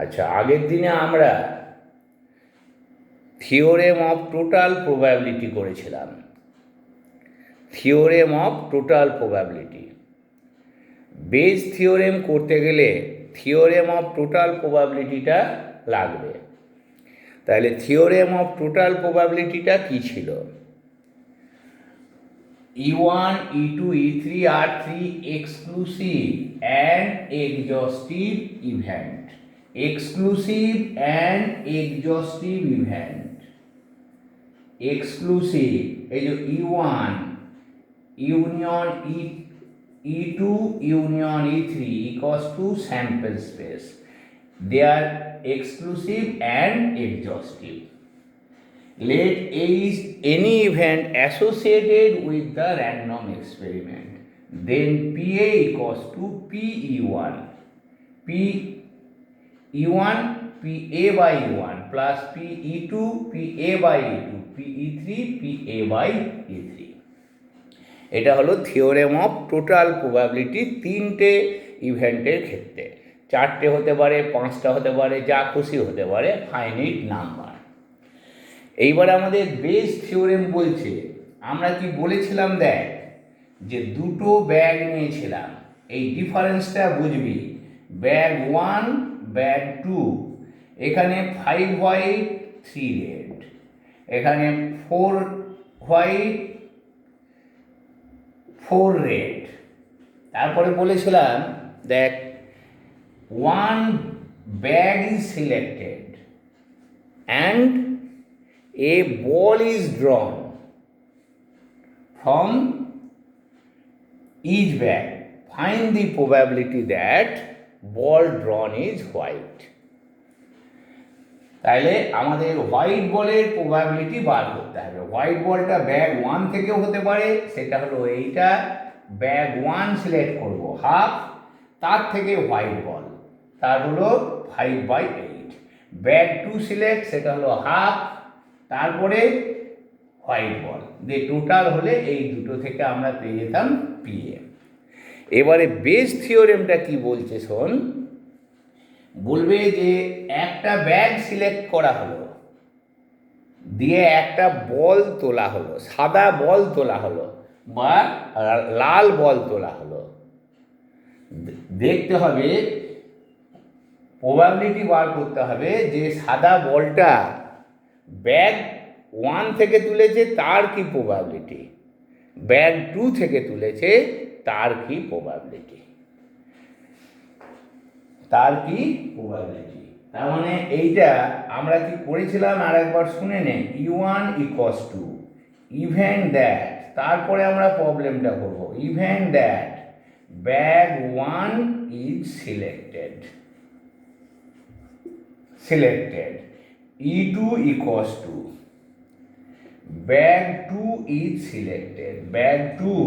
আচ্ছা, আগের দিনে আমরা থিওরেম অফ টোটাল প্রবাবিলিটি করেছিলাম। Theorem of total probability, Bayes theorem করতে গেলে থিওরেম অফ টোটাল প্রবাবিলিটিটা লাগবে। তাহলে থিওরেম অফ টোটাল প্রবাবিলিটিটা কী ছিল? E1, E2, E3 are three exclusive and exhaustive event. Exclusive and exhaustive event. Exclusive এই যে E1 union E2 union E3 equals to sample space. They are exclusive and exhaustive. Let A is any event associated with the random experiment. Then PA equals to PE1. PE1 PA by E1 plus PE2 PA by E2 PE3 PA by E3. এটা হলো theorem of total probability তিনটে ইভেন্টের ক্ষেত্রে। চারটে হতে পারে, পাঁচটা হতে পারে, যা খুশি হতে পারে, ফাইনাইট নাম্বার। এইবার আমাদের বেস থিওরেম বলছে, আমরা কি বলেছিলাম দেখ, যে দুটো ব্যাগ নিয়েছিলাম, এই ডিফারেন্সটা বুঝবি। ব্যাগ 1 ব্যাগ 2, এখানে 5 হোয়াইট 3 রেড, এখানে 4 হোয়াইট 4 রেড। তারপরে বলেছিলাম দেখ, 1 bag is selected and a ball is drawn from each bag. Find the probability that ball drawn is white. তাহলে আমাদের হোয়াইট বলের প্রবাবিলিটি বার করতে হবে। হোয়াইট বলটা ব্যাগ 1 থেকেও হতে পারে, সেটা হলো এইটা। ব্যাগ 1 সিলেক্ট করব হাফ, তার থেকে হোয়াইট বল, তার হলো 5/8। ব্যাগ 2 সিলেক্ট, সেটা হলো হাফ, তারপরে হোয়াইট বল, যে টোটাল হলে এই দুটো থেকে আমরা পেয়ে যেতাম পিএ। এবারে বেস থিওরেমটা কি বলছে শোন। বলবে যে একটা ব্যাগ সিলেক্ট করা হলো, দিয়ে একটা বল তোলা হলো, সাদা বল তোলা হলো বা লাল বল তোলা হলো। দেখতে হবে, প্রবাবিলিটি বার করতে হবে যে সাদা বলটা ব্যাগ 1 থেকে তুলেছে তার কি প্রবাবিলিটি, ব্যাগ 2 থেকে তুলেছে তার কি প্রবাবিলিটি, তার কি প্রবাবিলিটি। তার মানে এইটা আমরা কি করেছিলাম আর একবার শুনে নে। E1 equals to event that, তারপরে আমরা প্রবলেমটা করব, event that bag 1 is selected. E2 equals to bag 2 is selected. Bag 2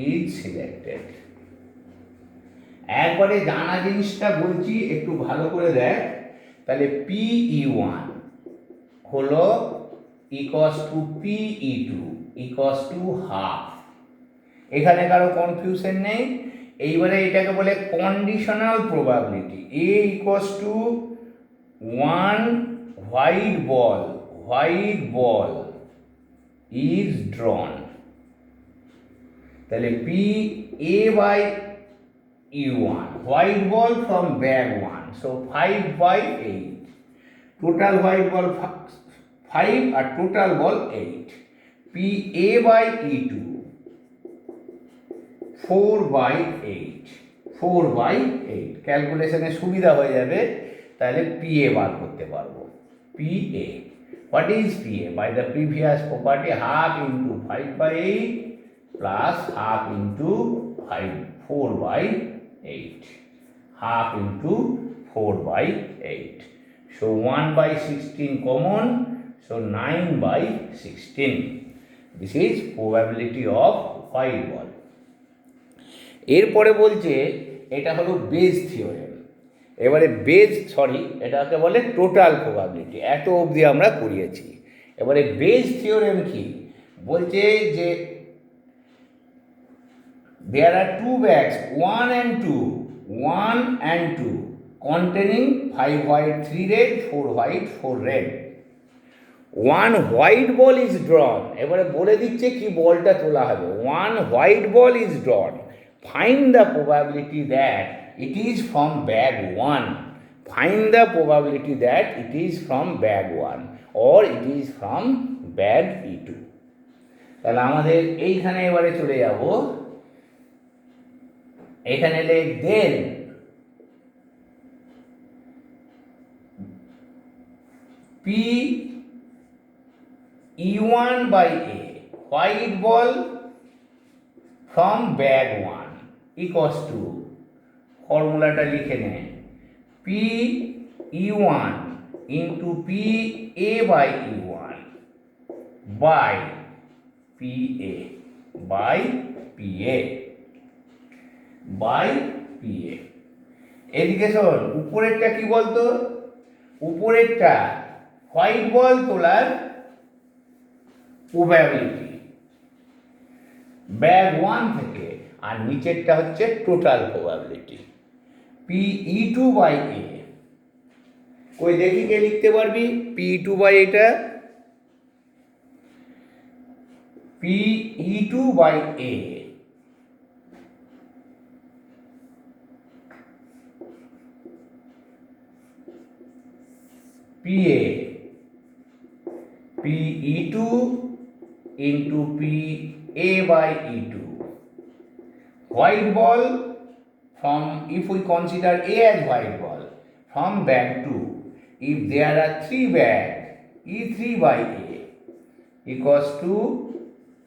is selected. একবারে জানা জিনিসটা বলছি, একটু ভালো করে দেখ। তাহলে PE1 হলো equals to PE2 equals to half। এখানে কারো কনফিউশন নেই। এইবারে এটাকে বলে conditional probability. A equals to 1 white ball is drawn। তাহলে PA by E1, white ball from bag 1, so 5/8। total white ball 5 আর total ball 8। PA by E2 4/8, 4/8। ক্যালকুলেশনে সুবিধা হয়ে যাবে, তাহলে PA বার করতে পারবো। PA, what is PA? By the previous property, half into 5/8 plus half into 4/8, half into 4/8, so 1/16 common, so 9/16. This is probability of white ball। এরপরে বলছে এটা হলো বেজ থিওরেম। এবারে এটাকে বলে টোটাল প্রবাবিলিটি। এত অবধি আমরা করিয়েছি। এবারে বেজ থিওরেম কি বলছে, যে there are two bags 1 and 2, 1 and 2, containing 5 white 3 red 4 white 4 red. One white ball is drawn. এবারে বলে দিচ্ছে কি বলটা তোলা হবে। One white ball is drawn. Find the probability that it is from bag 1. Find the probability that it is from bag 1 or it is from bag E2. তাহলে আমাদের এইখানে এবারে চলে যাব, এখানে লেখ দেন P(E1 by A) white ball from bag 1 equals to, ফর্মুলাটা লিখে নেন, P(E1 into PA by E1 by PA by PA by PA. এদিকে শোন, উপরেরটা কি বলতো? উপরেরটা হোয়াইট বল তোলার প্রবাবিলিটি ব্যাগ 1 থেকে, আর নিচেরটা হচ্ছে total probability P(E2 by A). কই দেখি কে লিখতে পারবি P(E2 by এটা? P(E2 by A) PA P(E2 into PA by E2 white ball from, if we consider A as white ball, from bag 2, if there are 3 bags, E3 by A equals to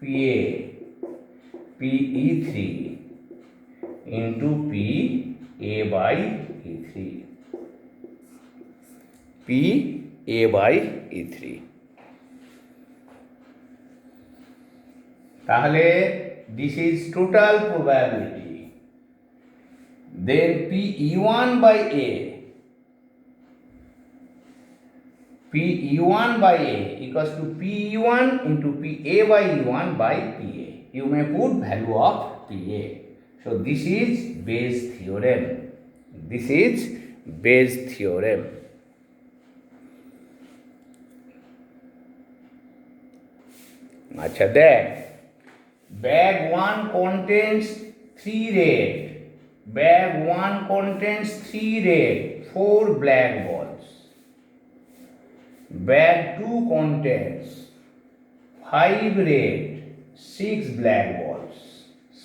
PA PE3 into PA by E3 PA by E3. তাহলে this is total probability. Then PE1 by A equals to PE1 into PA by E1 by PA. You may put value of PA. So this is Bayes theorem. This is Bayes theorem. আচ্ছা দেখ, bag 1 contains 3 red, bag 1 contains 3 red, 4 black balls. Bag 2 contains 5 red, 6 black balls.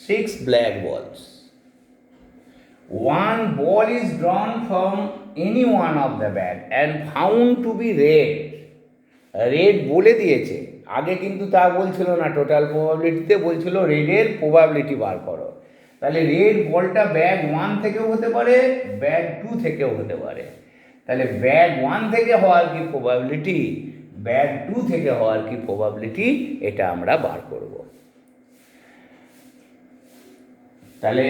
6 black balls. One ball is drawn from any one of the bag and found to be red. Red বলে দিয়েছে, আগে কিন্তু তা বলছিল না, total প্রবাবিলিটিতে বলছিল রেডের probability বার করো। তাহলে রেড বলটা ব্যাগ 1 থেকেও হতে পারে, ব্যাগ 2 থেকেও হতে পারে। তাহলে ব্যাগ 1 থেকে হওয়ার কি প্রবাবিলিটি, ব্যাগ 2 থেকে হওয়ার কি প্রবাবিলিটি, এটা আমরা বার করব। তাহলে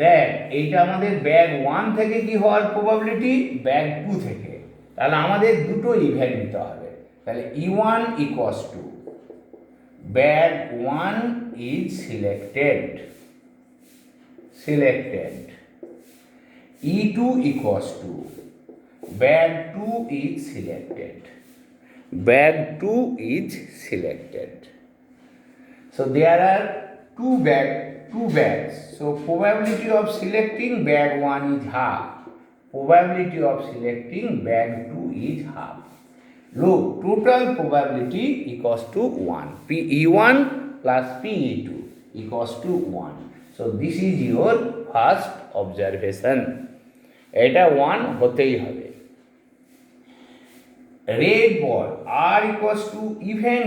দেখ, এইটা আমাদের ব্যাগ 1 থেকে কি হওয়ার প্রবাবিলিটি, ব্যাগ 2 থেকে। তাহলে আমাদের দুটো ইভেন্ট নিতে হবে। তাহলে E1 equals to bag 1 is selected. E2 equals to bag 2 is selected. Bag 2 is selected. So there are two bags. So probability of selecting bag 1 is half. Probability of selecting bag 2 is half. Look, total probability equals to 1. PE1 plus PE2 equals to 1. So this is your first observation. এটা 1 হতেই হবে। Red ball R equals to event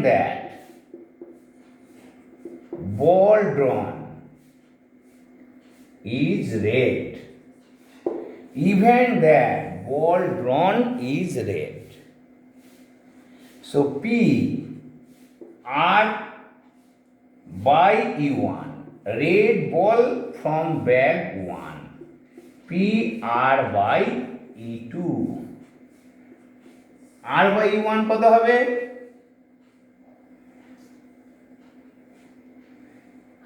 that ball drawn is red. Event that ball drawn is red. So P R by E1, red ball from bag 1, P R by E2. R by E1 কত হবে?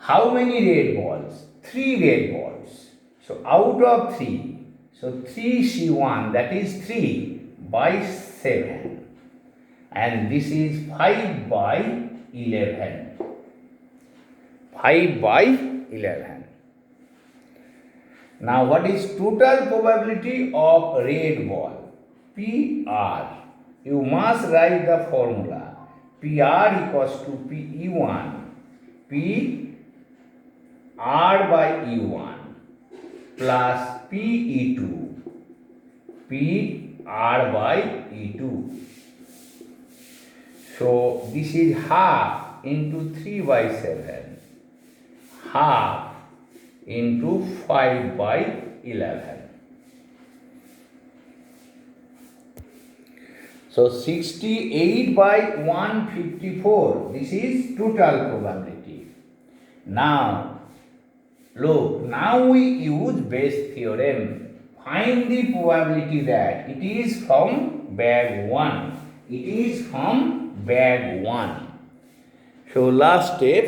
How many red balls? 3 red balls. So out of 3, so 3C1, that is 3 by 7, and this is 5 by 11. 5 by 11. Now what is total probability of red ball? PR. You must write the formula. PR equals to PE1, PR by E1 plus PE2, PR by E2. So this is half into 3 by 7, half into 5 by 11. So 68 by 154, this is total probability. Now, look, now we use Bayes theorem. Find the probability that it is from bag 1. It is from bag 1. So last step.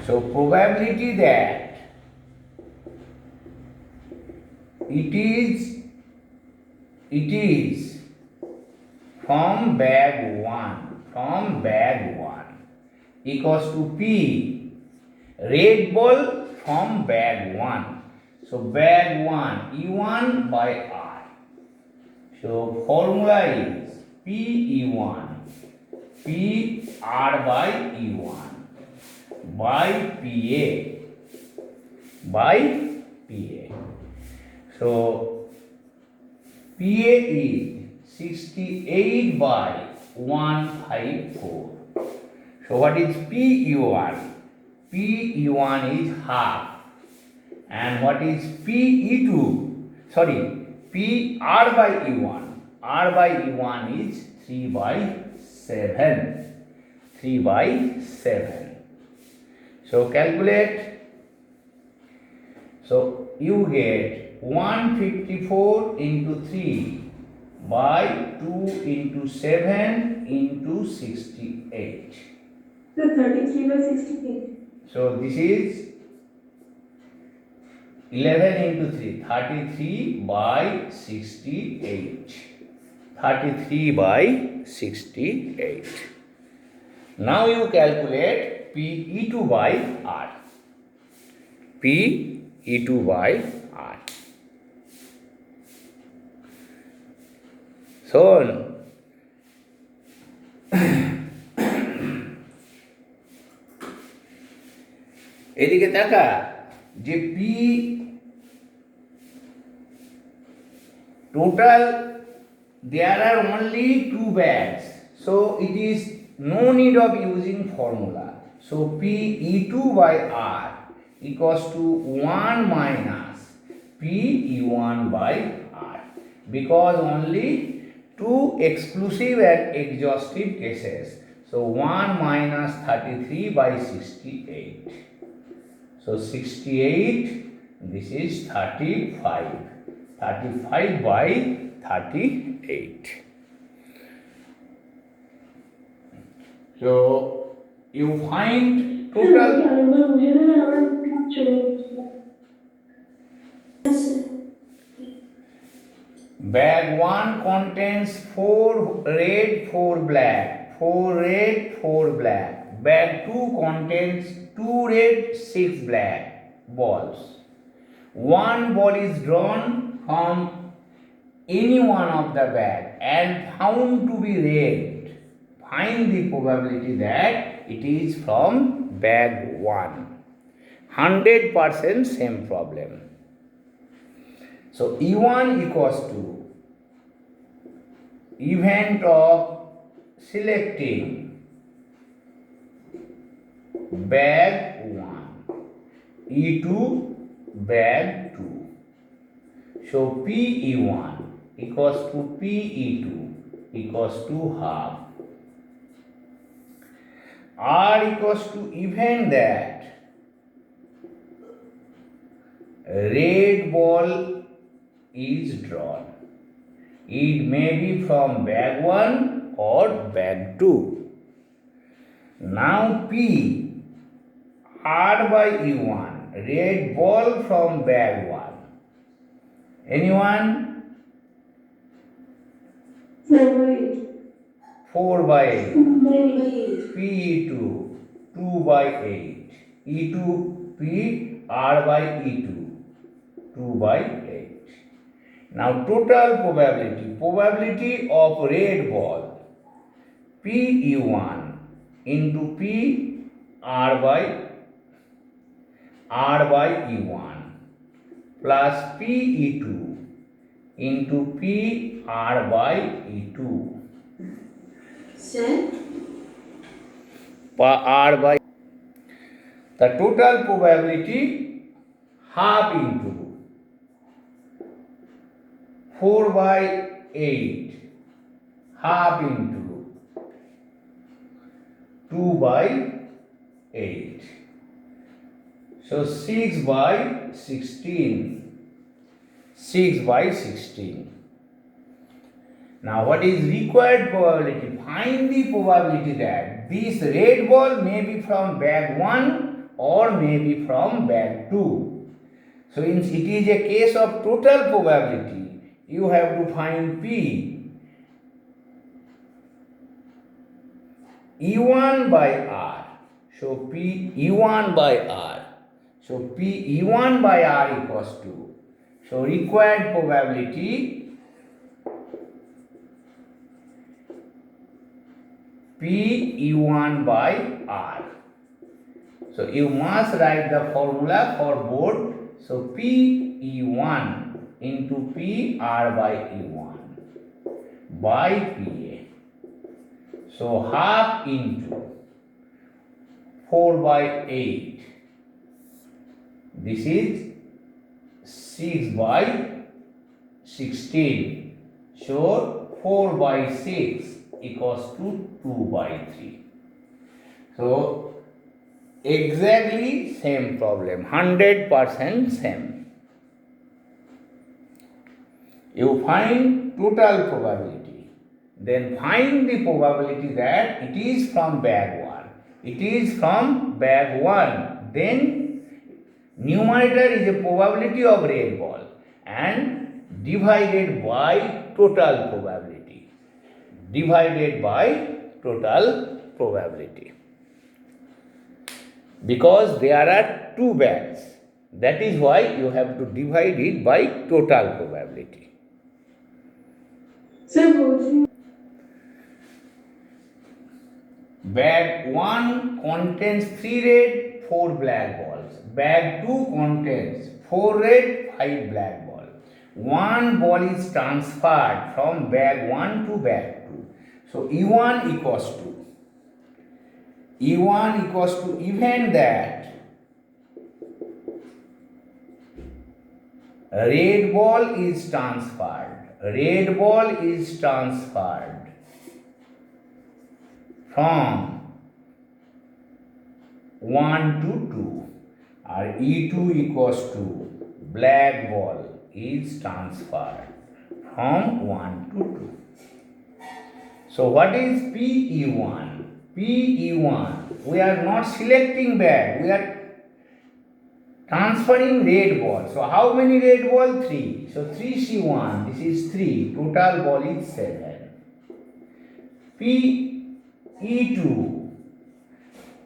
So probability that it is from bag 1 equals to P red ball from bag 1. So bag 1 E1 by R. So formula is PE1 PR by E1 by PA. So PA is 68 by 154. So what is PE1? PE1 is half. And what is PE2? Sorry, PR by E1. R by E1 is 3 by 7. 3 by 7. So calculate. So you get 154 into 3 by 2 into 7 into 68. So 33 by 68. So this is 11 into 3, 33 by 68. 33 by 68. Now you calculate PE2 by R. PE2 by R. So এদিকে দেখা যে P total there are only 2 bags, so it is no need of using formula. So PE2 by R equals to 1 minus PE1 by R, because only 2 exclusive and exhaustive cases. So 1 minus 33 by 68. So 68, this is 35. 35 by 38. So you find total. Bag 1 contains 4 red, 4 black. 4 red, 4 black. Bag 2 contains 2 red, 6 black balls. One ball is drawn from any one of the bag and found to be red. Find the probability that it is from bag 1. 100% same problem. So E1 equals to event of selecting bag 1, E2 bag 2. So PE1 equals to PE2 equals to half. R equals to event that red ball is drawn. It may be from bag 1 or bag 2. Now P R by E1, red ball from bag 1. Anyone? 4 by 8. 4 by 8. 2 by 8. P2, 2 by 8. E2, P, R by E2, 2 by 8. Now total probability of red ball, PE1 into P, R by E1 plus PE2 into P, R by E2. Sir? R by the total probability half into 4 by 8 half into 2 by 8. So 6 by 16. 6 by 16. Now what is required probability? Find the probability that this red ball may be from bag 1 or may be from bag 2. So it is a case of total probability. You have to find P E1 by R. So P E1 by R. So P E1 by R equals to. So required probability P E1 by R. So you must write the formula for both. So P E1 into P R by E1 by PA. So half into 4 by 8. This is 6 by 16. So 4 by 6 equals to 2 by 3. So exactly same problem, 100% same. You find total probability, then find the probability that it is from bag 1. It is from bag 1. Then numerator is a probability of red ball and divided by total probability. Divided by total probability. Because there are 2 bags. That is why you have to divide it by total probability. Sir, Bag 1 contains 3 red, 4 black balls. Bag 2 contains 4 red, 5 black balls. One ball is transferred from bag 1 to bag 2. So E1 equals to even that red ball is transferred. Red ball is transferred from 1 to 2. Or E2 equals to black ball is transferred from 1 to 2. So what is PE1? PE1, we are not selecting bag, we are transferring red ball. So how many red ball? 3. So 3C1, this is 3, total ball is 7. PE2,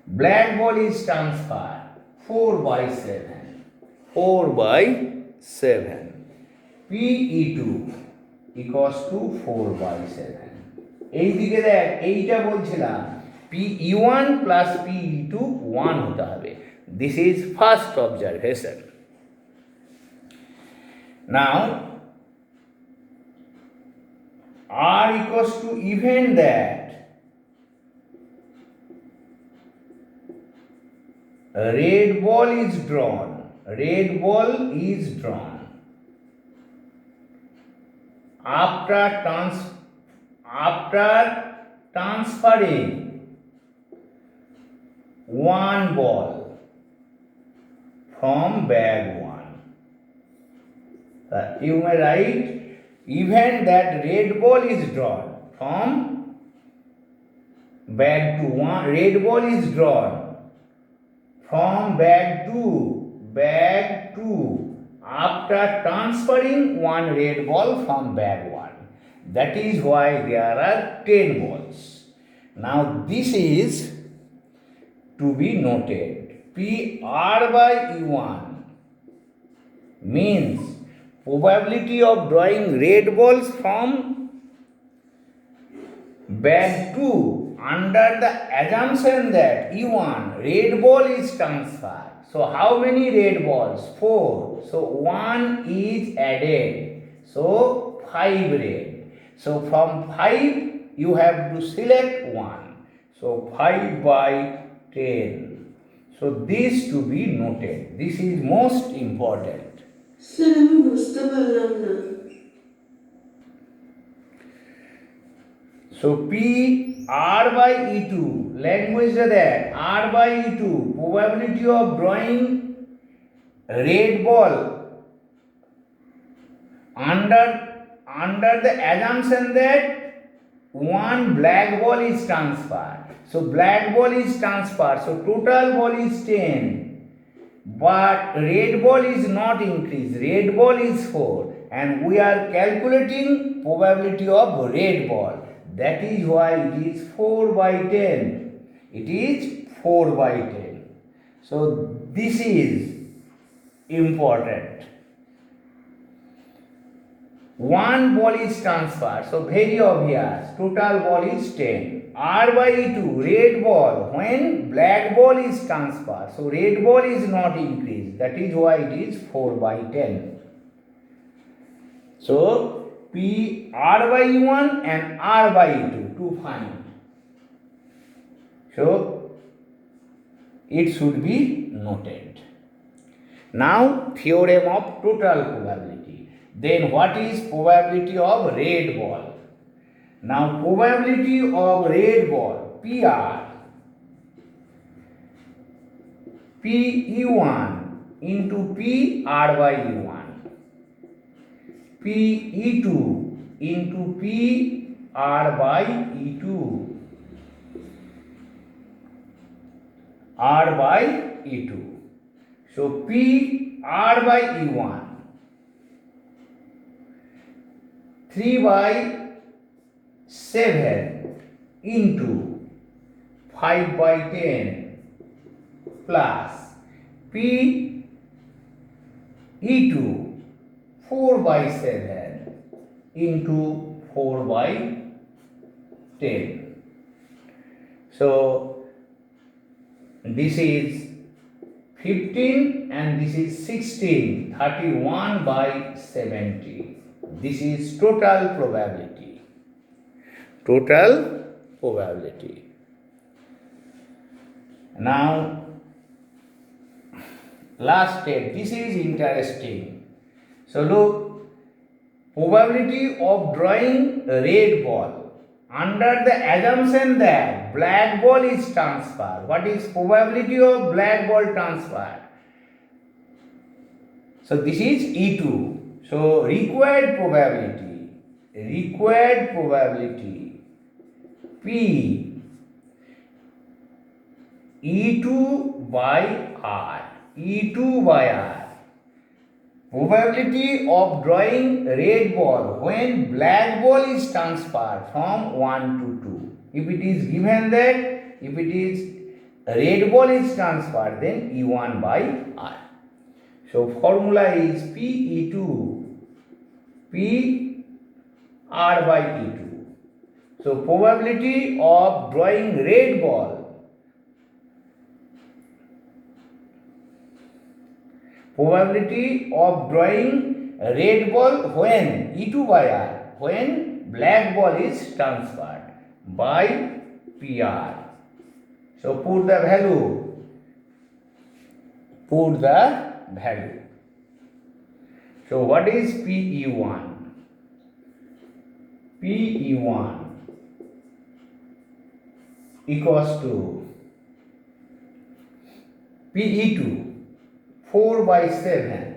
black ball is transferred 4 by 7. 4 by 7. PE2 equals to 4 by 7. এই দিকে দেখ এইটা বলছিলাম PE1 plus PE2 1 হতে হবে. This is first observation. Now R equals to even that red ball is drawn. Red ball is drawn. After transferring one ball from bag 1. You may write even that red ball is drawn from bag 2. Red ball is drawn from bag 2 after transferring one red ball from bag 1. That is why there are 10 balls. Now this is to be noted. PR by E1 means probability of drawing red balls from bag 2 under the assumption that E1 red ball is transferred. So how many red balls? 4. So 1 is added. So 5 red. So from 5 you have to select 1. So 5 by 10. So this to be noted. This is most important. Sir আমি বুঝতে পারলাম না So P R by E2, language that R by E2, probability of drawing red ball under the assumption that one black ball is transferred. So black ball is transferred. So total ball is 10. But red ball is not increased. Red ball is 4. And we are calculating probability of red ball. That is why it is 4 by 10. It is 4 by 10. So this is important. One ball is transferred. So very obvious. Total ball is 10. R by 2, red ball, when black ball is transferred. So red ball is not increased. That is why it is 4 by 10. So P R by E1 and R by E2 to find. So it should be noted. Now theorem of total probability. Then what is probability of red ball? Now probability of red ball PR PE1 into PR by E1 PE2 into PR by E2 R by E2. So PR by E1 3 by 7 into 5 by 10 plus P E2 4 by 7 into 4 by 10. So this is 15 and this is 16, 31 by 70. This is total probability. Total probability. Now last step. This is interesting. So look, probability of drawing a red ball under the assumption that black ball is transferred. What is probability of black ball transfer? So this is E2. So required probability P E2 by R. Probability of drawing red ball when black ball is transferred from 1 to 2. If it is given that if it is red ball is transferred, then E1 by R. So formula is PE2 PR by E2. So probability of drawing red ball when E2 by R, when black ball is transferred by PR. So put the value. So what is PE1? PE1 equals to PE2 4 by 7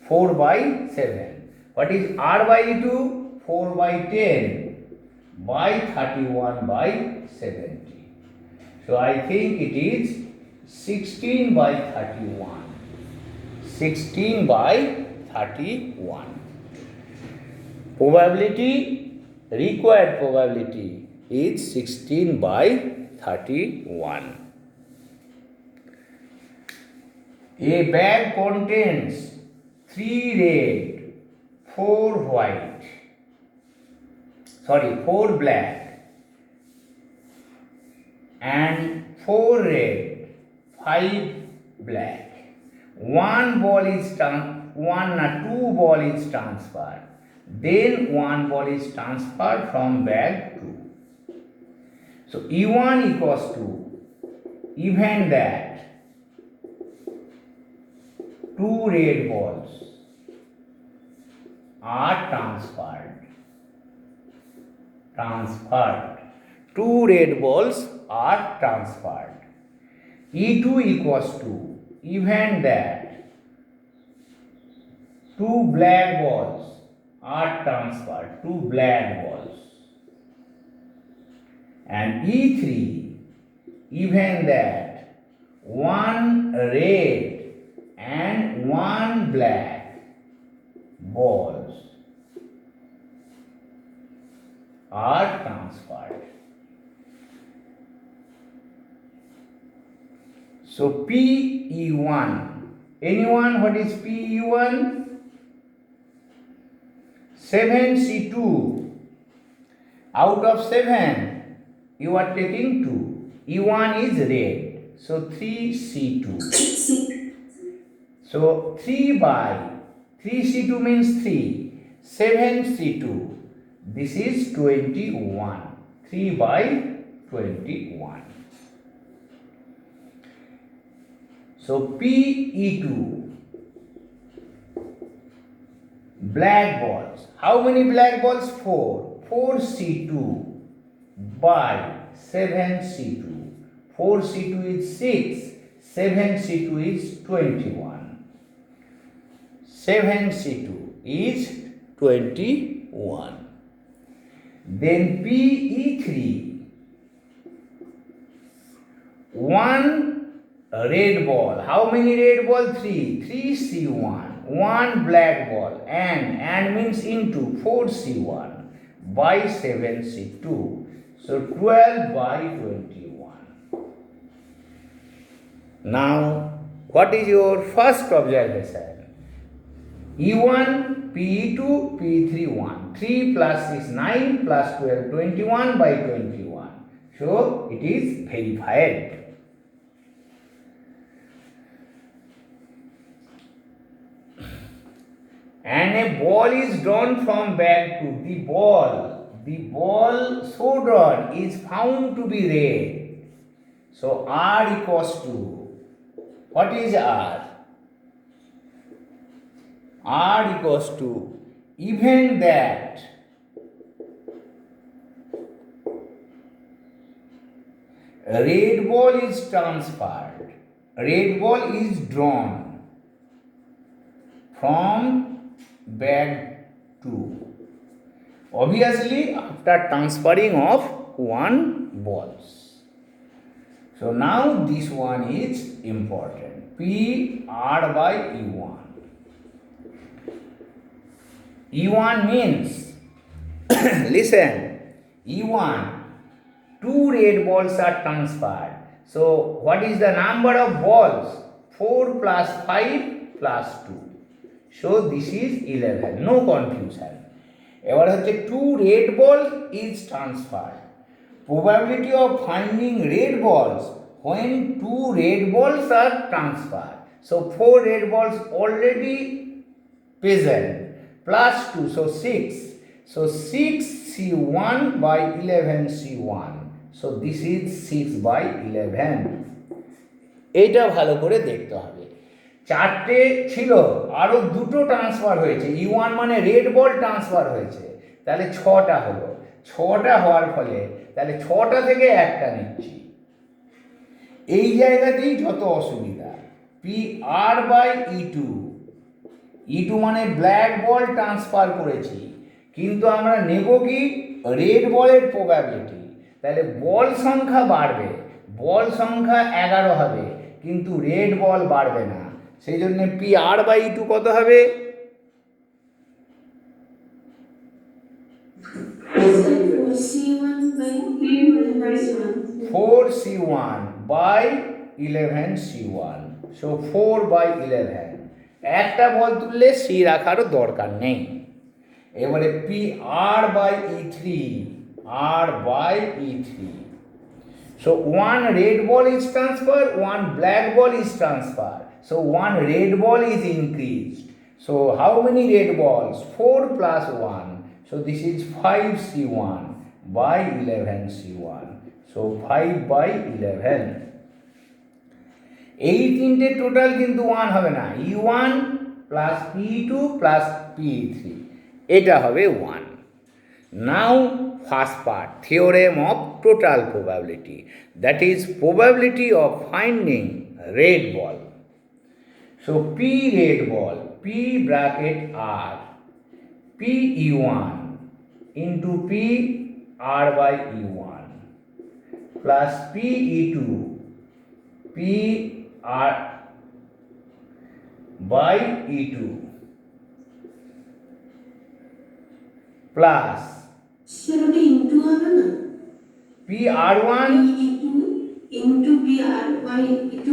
4 by 7. What is R by 2? 4 by 10 by 31 by 70. So I think it is 16 by 31. 16 by 31. Probability, required probability is 16 by 31. A bag contains 3 red, 4 black, and 4 red, 5 black. Two ball is transferred. Then 1 ball is transferred from bag 2. So E1 equals to event that 2 red balls are transferred. 2 red balls are transferred. E2 equals to event that 2 black balls are transferred. 2 black balls. And E3 event that 1 red and 1 black balls are transferred. So PE1. Anyone, what is PE1? 7C2. Out of 7, you are taking 2. E1 is red. So 3C2. So 3C2 means 3. 7C2. This is 21. 3 by 21. So PE2. Black balls. How many black balls? 4. 4C2 by 7C2. 4C2 is 6. 7C2 is 21. 7C2 is 21. Then PE3. 1 red ball. How many red ball? 3. 3C1. 1 black ball. And means into 4C1 by 7C2. So 12 by 21. Now, what is your first observation? E1, PE2, PE3, 1. 3 plus 6, 9 plus 12, 21 by 21. So, it is verified. And a ball is drawn from bag 2. The ball so drawn is found to be red. So R equals to, what is R? R equals to event that red ball is transferred. Red ball is drawn from bag 2. Obviously, after transferring of 1 balls. So now this one is important. PR by E1. E1 means, listen, E1, 2 red balls are transferred. So what is the number of balls? 4 plus 5 plus 2. So this is 11. No confusion. এবার হচ্ছে 2 red balls is transferred. Probability of finding red balls when 2 red balls are transferred. So 4 red balls already present plus 2, so 6. So 6C1 by 11C1. So this is 6 by 11. এইটা ভালো করে দেখতে হবে। 4টে ছিল, আরো 2টো transfer হয়েছে। E1 মানে red ball transfer হয়েছে, তাহলে 6টা হলো। 6টা হওয়ার ফলে তাহলে 6টা থেকে একটা নিচ্ছি। এই জায়গাতেই যত অসুবিধা। PR by E2। E2 মানে ব্ল্যাক বল ট্রান্সফার করেছি, কিন্তু আমরা নেব কি রেড বলের প্রবাবিলিটি, তাহলে বল সংখ্যা বাড়বে, বল সংখ্যা 11 হবে, কিন্তু রেড বল বাড়বে না। সেই জন্য PR/E2 কত হবে? C1 by 4C1/11C1, so 4/11। একটা বল তুললে সি রাখারও দরকার নেই। এবারে PR/E3, R/E3, so one red ball is transferred, one black ball is transferred, so one red ball is increased. So how many red balls? 4 plus 1, so this is 5C1/11C1, so 5/11। এই তিনটে total কিন্তু 1 হবে না, E1 plus E2 plus PE3, এটা হবে 1। Now first part, theorem of total probability, that is probability of finding red ball. So P red ball, P bracket R, PE1 into PR/E1 plus PE2, PR/E2 plus সেটা into হবে না? PR1 into PR/E2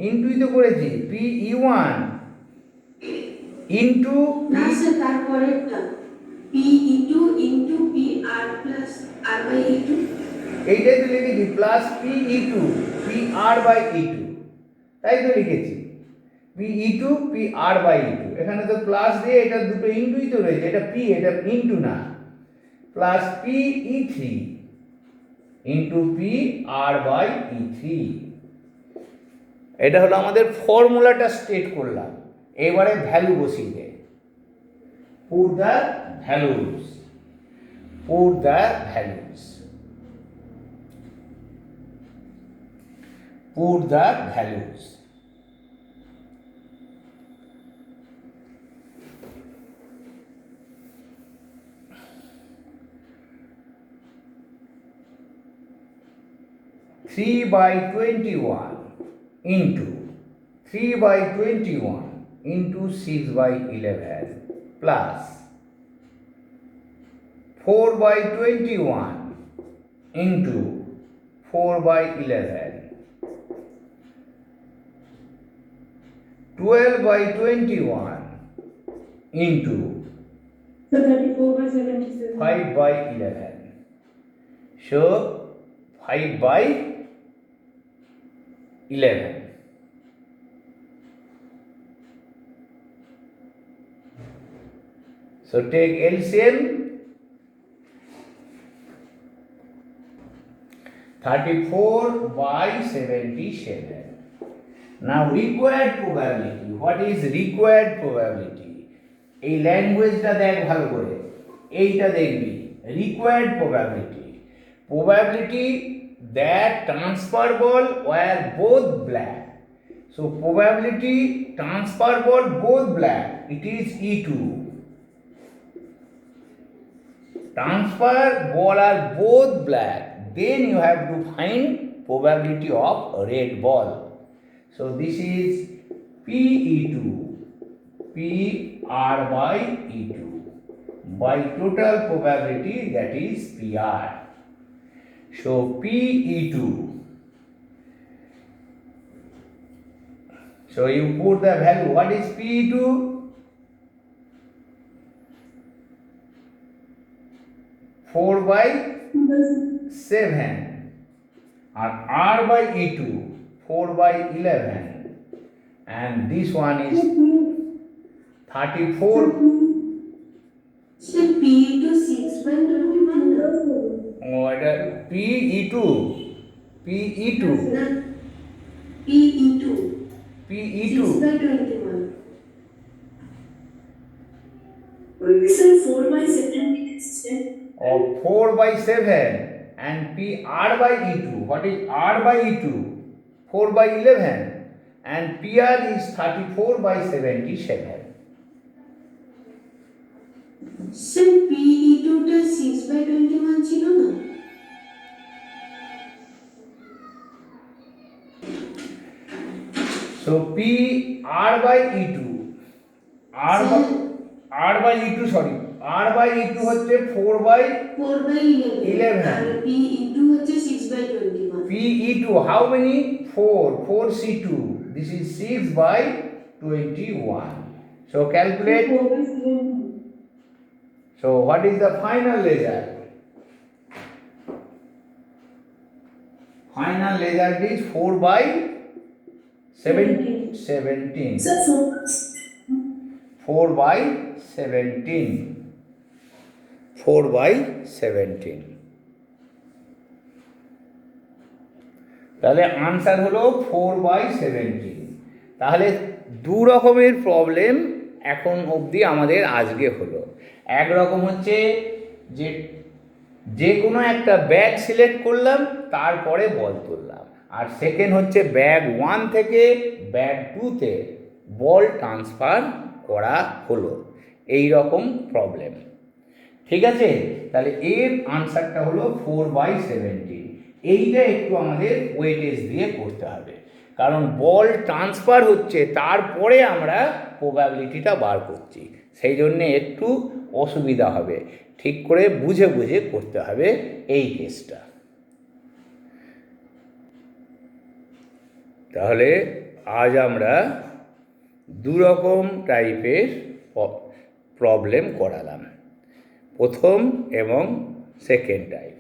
ইন্টুই তো করেছি, PE1 into না sir, তারপরেরটা PE2 into PR plus R/E2। এইটাই তো লিখেছি, প্লাস PE2 PR/E2, তাই তো লিখেছি PE2 PR/E2। এখানে তো প্লাস দিয়ে এটা দুটো ইন্টুই তো রয়েছে, এটা P, এটা ইন্টু না, প্লাস PE3 ইন্টু PR/E3। এটা হলো আমাদের ফর্মুলাটা স্টেট করলাম। এবারে ভ্যালু বসিয়ে দে, put the values, put the values, put the values. Three by 21 into 3/21 into 6/11 plus 4/21 into 4/11, 12/21 into 34/77। 5/11, so 5/11। So take LCM, 34/77। Now required probability, what is required probability? এই ল্যাঙ্গুয়েজটা দেখ ভালো করে, এইটা দেখবি, required probability, probability that transfer ball were both black. So probability transfer ball both black, it is E2. Transfer ball are both black, then you have to find probability of red ball. So this is PE2, PR/E2 by total probability, that is PR. So PE2, so you put the value, what is PE2? 4/7, and R/E2 4/11, and this one is 34. Sir PE2 6/21 না? Oh, এটা PE2, PE2, না, PE2 PE2, 6/21। Sir 4/7 লিখেছে। or 4/7, and PR/E2, what is R/E2? 4/11, and PR is 34/77. Sir PE2 টা 6/21 ছিল না? So P R by E two R by E two sorry R by E two হচ্ছে 4/11 আর PE2 হচ্ছে 6/21। P E two how many 4 C2 this is 6/21 so calculate 4/7. so what is the final result is 4/17 Sir, 4/17 তাহলে answer হলো 4/17। তাহলে দু রকমের problem এখন অবধি আমাদের আজকে হলো। এক রকম হচ্ছে যে কোনো একটা ব্যাগ সিলেক্ট করলাম, তারপরে বল তুললাম, আর সেকেন্ড হচ্ছে ব্যাগ 1 থেকে ব্যাগ 2-তে বল ট্রান্সফার করা হলো, এই রকম প্রবলেম। ঠিক আছে, তাহলে এর আনসারটা হলো 4/17। এইটা একটু আমাদের ওয়েটেজ দিয়ে করতে হবে, কারণ বল ট্রান্সফার হচ্ছে তারপরে আমরা প্রবাবিলিটিটা বার করছি, সেই জন্যে একটু অসুবিধা হবে। ঠিক করে বুঝে বুঝে করতে হবে এই কেসটা। তাহলে আজ আমরা দু রকম টাইপের প্রবলেম করালাম, প্রথম এবং সেকেন্ড টাইপ।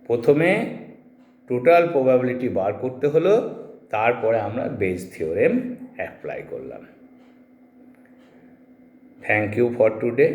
প্রথমে টোটাল প্রবাবিলিটি বার করতে হলো, তারপরে আমরা বেজ থিওরেম অ্যাপ্লাই করলাম। Thank you for today.